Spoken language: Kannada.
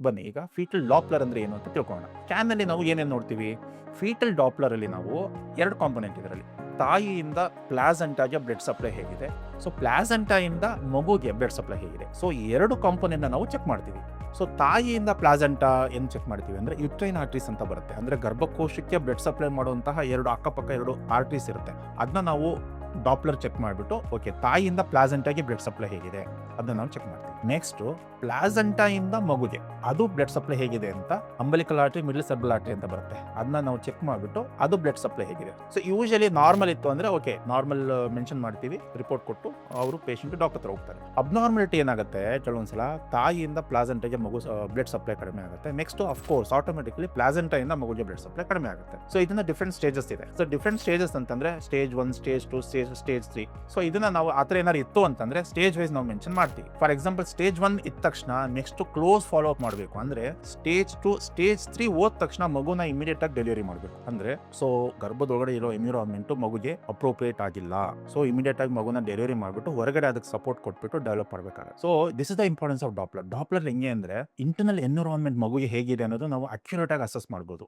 ಬನ್ನಿ ಈಗ ಫೀಟಲ್ ಡಾಪ್ಲರ್ ಅಂದ್ರೆ ಏನು ಅಂತ ತಿಳ್ಕೊಳ್ಳೋಣ. ಸ್ಕ್ಯಾನ್ ಅಲ್ಲಿ ನಾವು ಏನೇನು ನೋಡ್ತೀವಿ? ಫೀಟಲ್ ಡಾಪ್ಲರ್ ಅಲ್ಲಿ ನಾವು 2 ಕಾಂಪೊನೆಂಟ್ ಇದರಲ್ಲಿ. ತಾಯಿಯಿಂದ ಪ್ಲಾಸೆಂಟಾಗೆ ಬ್ಲಡ್ ಸಪ್ಲೈ ಹೇಗಿದೆ, ಸೊ ಪ್ಲಾಸೆಂಟಾ ಇಂದ ಮಗುಗೆ ಬ್ಲಡ್ ಸಪ್ಲೈ ಹೇಗಿದೆ. ಸೊ ಈ 2 ಕಾಂಪೊನೆಂಟ್ ನಾವು ಚೆಕ್ ಮಾಡ್ತೀವಿ. ಸೊ ತಾಯಿಯಿಂದ ಪ್ಲಾಸೆಂಟಾ ಏನು ಚೆಕ್ ಮಾಡ್ತೀವಿ ಅಂದ್ರೆ ಯುಟ್ರೈನ್ ಆರ್ಟರೀಸ್ ಅಂತ ಬರುತ್ತೆ. ಅಂದ್ರೆ ಗರ್ಭಕೋಶಕ್ಕೆ ಬ್ಲಡ್ ಸಪ್ಲೈ ಮಾಡುವಂತಹ 2 ಅಕ್ಕಪಕ್ಕ 2 ಆರ್ಟರೀಸ್ ಇರುತ್ತೆ. ಅದನ್ನ ನಾವು ಡಾಪ್ಲರ್ ಚೆಕ್ ಮಾಡಿಬಿಟ್ಟು ಓಕೆ ತಾಯಿಯಿಂದ ಪ್ಲಾಸೆಂಟಾಗೆ ಬ್ಲಡ್ ಸಪ್ಲೈ ಹೇಗಿದೆ ಅದನ್ನ ನಾವು ಚೆಕ್ ಮಾಡ್ತೀವಿ. ನೆಕ್ಸ್ಟ್ ಪ್ಲಾಸೆಂಟಾ ಇಂದ ಮಗುಗೆ ಅದು ಬ್ಲಡ್ ಸಪ್ಲೈ ಹೇಗಿದೆ ಅಂತ ಅಂಬಲಿಕಲ್ ಆರ್ಟರಿ ಮಿಡ್ಲ್ ಸೆರ್ಬ್ರಲ್ ಆರ್ಟರಿ ಅಂತ ಬರುತ್ತೆ. ಅದನ್ನ ನಾವು ಚೆಕ್ ಮಾಡಿಬಿಟ್ಟು ಅದು ಬ್ಲಡ್ ಸಪ್ಲೈ ಹೇಗಿದೆ. ಸೊ ಯೂಶಲಿ ನಾರ್ಮಲ್ ಇತ್ತು ಅಂದ್ರೆ ಓಕೆ ನಾರ್ಮಲ್ ಮೆನ್ಷನ್ ಮಾಡ್ತೀವಿ, ರಿಪೋರ್ಟ್ ಕೊಟ್ಟು ಅವರು ಪೇಷಂಟ್ ಡಾಕ್ಟರ್ ಹತ್ರ ಹೋಗ್ತಾರೆ. ಅಬ್ನಾರ್ಮಲಿಟಿ ಏನಾಗುತ್ತೆ ಕೆಲವೊಂದ್ಸಲ ತಾಯಿಯಿಂದ ಪ್ಲಾಸೆಂಟಾಗೆ ಮಗು ಬ್ಲಡ್ ಸಪ್ಲೈ ಕಡಿಮೆ ಆಗುತ್ತೆ. Next of course automatically placenta ಇಂದ ಮಗುಗೆ ಬ್ಲಡ್ ಸಪ್ಲೈ ಕಡಿಮೆ ಆಗುತ್ತೆ. ಸೊ ಇದನ್ನ ಡಿಫ್ರೆಂಟ್ ಸ್ಟೇಜಸ್ ಇದೆ. ಸೊ ಡಿಫ್ರೆಂಟ್ ಸ್ಟೇಜಸ್ ಅಂತಂದ್ರೆ ಸ್ಟೇಜ್ 1, ಸ್ಟೇಜ್ 2, ಸ್ಟೇಜ್ 3. ಸೊ ಇದನ್ನ ನಾವು ಆತರ ಏನಾರು ಇತ್ತು ಅಂತಂದ್ರೆ ಸ್ಟೇಜ್ ವೈಸ್ ನಾವು ಮೆನ್ಷನ್ ಮಾಡ್ತೀವಿ. ಫಾರ್ ಎಕ್ಸಾಂಪಲ್ ಸ್ಟೇಜ್ 1 ಇದ್ದ ತಕ್ಷಣ ನೆಕ್ಸ್ಟ್ ಕ್ಲೋಸ್ ಫಾಲೋ ಅಪ್ ಮಾಡಬೇಕು. ಅಂದ್ರೆ ಸ್ಟೇಜ್ 2, ಸ್ಟೇಜ್ 3 ಹೋದ ತಕ್ಷಣ ಮಗುನ ಇಮಿಡಿಯೇಟ್ ಆಗಿ ಡೆಲಿವರಿ ಮಾಡಬೇಕು. ಅಂದ್ರೆ ಸೊ ಗರ್ಭದೊಳಗಡೆ ಇರೋ ಎನ್ವಿರಾನ್ಮೆಂಟ್ ಮಗುಗೆ ಅಪ್ರೋಪ್ರಿಯೇಟ್ ಆಗಿಲ್ಲ, ಸೊ ಇಮಿಡಿಯೇಟ್ ಆಗಿ ಮಗುನ ಡೆಲಿವರಿ ಮಾಡ್ಬಿಟ್ಟು ಹೊರಗಡೆ ಅದಕ್ಕೆ ಸಪೋರ್ಟ್ ಕೊಟ್ಬಿಟ್ಟು ಡೆವಲಪ್ ಮಾಡಬೇಕಾಗುತ್ತೆ. So this is the importance of Doppler. Doppler ಹೆಂಗೆ ಅಂದ್ರೆ ಇಂಟರ್ನಲ್ ಎನ್ವಿರಾನ್ಮೆಂಟ್ ಮಗುಗೆ ಹೇಗಿದೆ ಅನ್ನೋದು ನಾವು ಅಕ್ಯುರೇಟ್ ಆಗಿ ಅಸೆಸ್ ಮಾಡಬಹುದು.